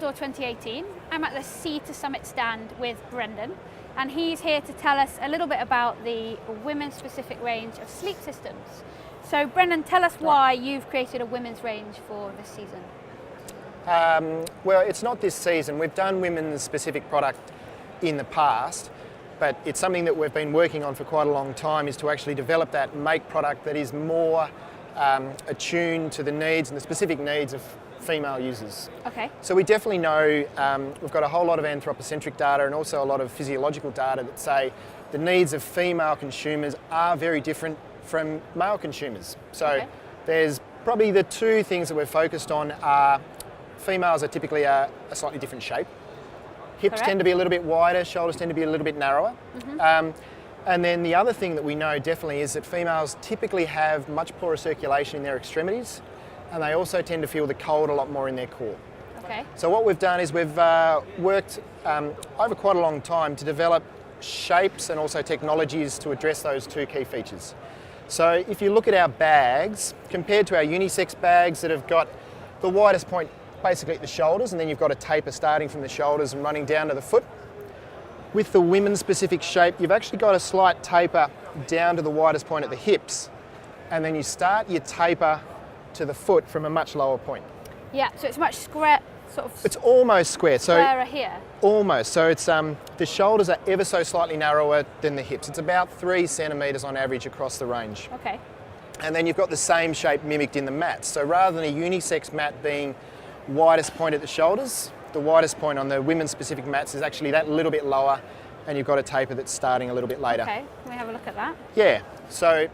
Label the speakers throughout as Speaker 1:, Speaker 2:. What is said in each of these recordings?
Speaker 1: Tour 2018. I'm at the Sea to Summit stand with Brendan, and he's here to tell us a little bit about the women's specific range of sleep systems. So Brendan, tell us why you've created a women's range for this season.
Speaker 2: Well, it's not this season. We've done women's specific product in the past, but it's something that we've been working on for quite a long time, is to actually develop that and make product that is more attuned to the needs and the specific needs of female users.
Speaker 1: Okay.
Speaker 2: So we definitely know, we've got a whole lot of anthropocentric data and also a lot of physiological data that say the needs of female consumers are very different from male consumers. So there's probably the two things that we're focused on are females are typically a slightly different shape. Hips tend to be a little bit wider, shoulders tend to be a little bit narrower. And then the other thing that we know definitely is that females typically have much poorer circulation in their extremities, and they also tend to feel the cold a lot more in their core.
Speaker 1: Okay.
Speaker 2: So what we've done is we've worked over quite a long time to develop shapes and also technologies to address those two key features. So if you look at our bags, compared to our unisex bags that have got the widest point basically at the shoulders, and then you've got a taper starting from the shoulders and running down to the foot. With the women's specific shape, you've actually got a slight taper down to the widest point at the hips, and then you start your taper to the foot from a much lower point.
Speaker 1: Yeah, so it's much square, sort of.
Speaker 2: It's almost square. So
Speaker 1: squarer here.
Speaker 2: Almost. So it's the shoulders are ever so slightly narrower than the hips. It's about 3 centimetres on average across the range.
Speaker 1: Okay.
Speaker 2: And then you've got the same shape mimicked in the mats. So rather than a unisex mat being widest point at the shoulders, the widest point on the women's specific mats is actually that little bit lower, and you've got a taper that's starting a little bit later.
Speaker 1: Okay, can we have a look at that?
Speaker 2: Yeah, so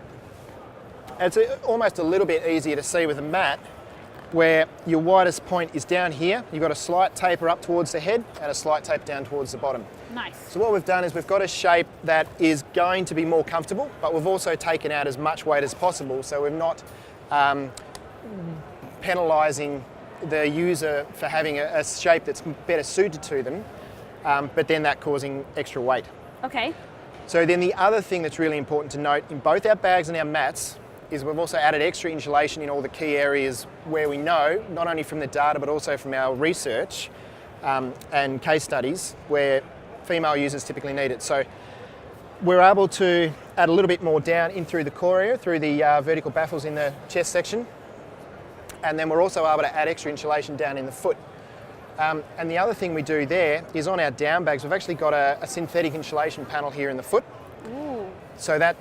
Speaker 2: it's almost a little bit easier to see with a mat where your widest point is down here. You've got a slight taper up towards the head and a slight taper down towards the bottom.
Speaker 1: Nice.
Speaker 2: So what we've done is we've got a shape that is going to be more comfortable, but we've also taken out as much weight as possible, so we're not penalising the user for having a shape that's better suited to them, but then that causing extra weight.
Speaker 1: Okay.
Speaker 2: So then the other thing that's really important to note in both our bags and our mats is we've also added extra insulation in all the key areas where we know, not only from the data but also from our research and case studies, where female users typically need it. So we're able to add a little bit more down in through the core area, through the vertical baffles in the chest section. And then we're also able to add extra insulation down in the foot. And the other thing we do there is on our down bags, we've actually got a synthetic insulation panel here in the foot.
Speaker 1: Ooh.
Speaker 2: So that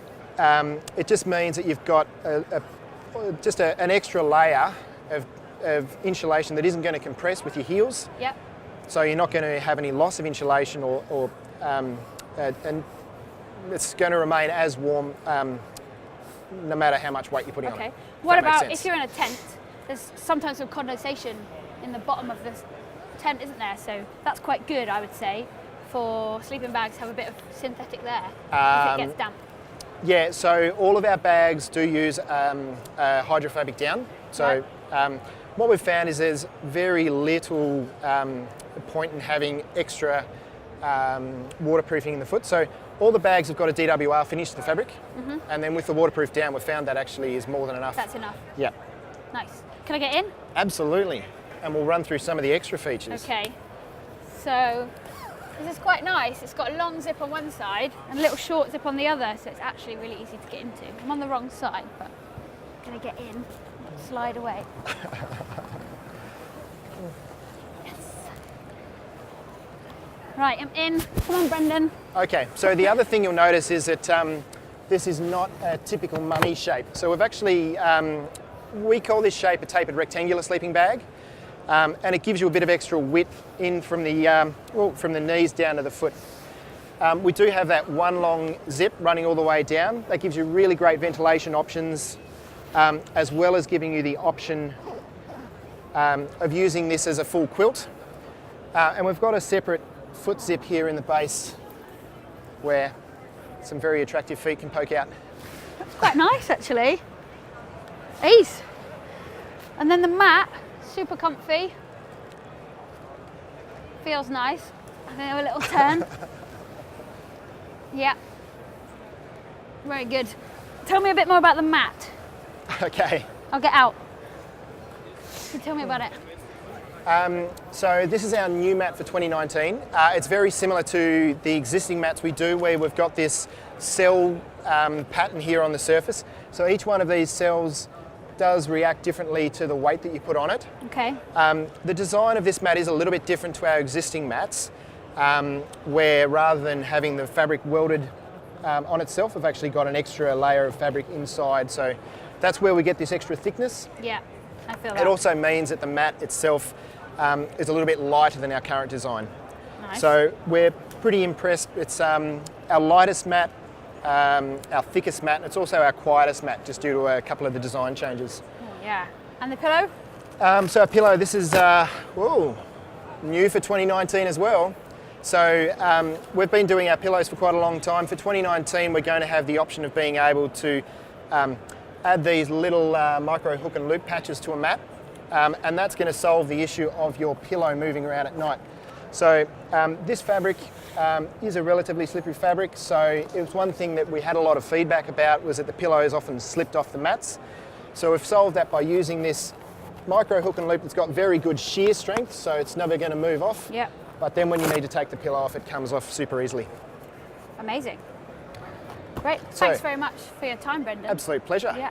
Speaker 2: it just means that you've got an extra layer of insulation that isn't going to compress with your heels.
Speaker 1: Yep.
Speaker 2: So you're not going to have any loss of insulation and it's going to remain as warm no matter how much weight you're putting on it.
Speaker 1: Okay. What about if you're in a tent? There's sometimes some condensation in the bottom of the tent, isn't there? So that's quite good, I would say, for sleeping bags to have a bit of synthetic there if it gets damp.
Speaker 2: Yeah, so all of our bags do use hydrophobic down. So what we've found is there's very little point in having extra waterproofing in the foot. So all the bags have got a DWR finish to the fabric, and then with the waterproof down, we've found that actually is more than enough.
Speaker 1: That's enough.
Speaker 2: Yeah.
Speaker 1: Nice. Can I get in?
Speaker 2: Absolutely. And we'll run through some of the extra features.
Speaker 1: Okay. So this is quite nice. It's got a long zip on one side and a little short zip on the other, so it's actually really easy to get into. I'm on the wrong side, but I'm going to get in, slide away. Yes. Right, I'm in. Come on, Brendan.
Speaker 2: Okay, so the other thing you'll notice is that this is not a typical mummy shape. So we've actually, we call this shape a tapered rectangular sleeping bag, and it gives you a bit of extra width in from the knees down to the foot. We do have that one long zip running all the way down. That gives you really great ventilation options, as well as giving you the option of using this as a full quilt. And we've got a separate foot zip here in the base where some very attractive feet can poke out.
Speaker 1: That's quite nice, actually. Ease. And then the mat, super comfy. Feels nice. I'm going to have a little turn. Yeah. Very good. Tell me a bit more about the mat.
Speaker 2: Okay.
Speaker 1: I'll get out. So tell me about it.
Speaker 2: So this is our new mat for 2019. It's very similar to the existing mats we do, where we've got this cell pattern here on the surface. So each one of these cells does react differently to the weight that you put on it.
Speaker 1: Okay.
Speaker 2: The design of this mat is a little bit different to our existing mats, where rather than having the fabric welded on itself, we've actually got an extra layer of fabric inside. So that's where we get this extra thickness.
Speaker 1: Yeah, I feel that.
Speaker 2: It also means that the mat itself is a little bit lighter than our current design.
Speaker 1: Nice.
Speaker 2: So we're pretty impressed. It's our lightest mat, our thickest mat, and it's also our quietest mat, just due to a couple of the design changes.
Speaker 1: Yeah. And the pillow?
Speaker 2: So our pillow, this is new for 2019 as well. So we've been doing our pillows for quite a long time. For 2019, we're going to have the option of being able to add these little micro hook and loop patches to a mat, and that's going to solve the issue of your pillow moving around at night. So this fabric is a relatively slippery fabric, so it was one thing that we had a lot of feedback about, was that the pillows often slipped off the mats. So we've solved that by using this micro hook and loop that's got very good shear strength, so it's never going to move off.
Speaker 1: Yeah.
Speaker 2: But then when you need to take the pillow off, it comes off super easily.
Speaker 1: Amazing. Great. Thanks very much for your time, Brendan.
Speaker 2: Absolute pleasure.
Speaker 1: Yeah.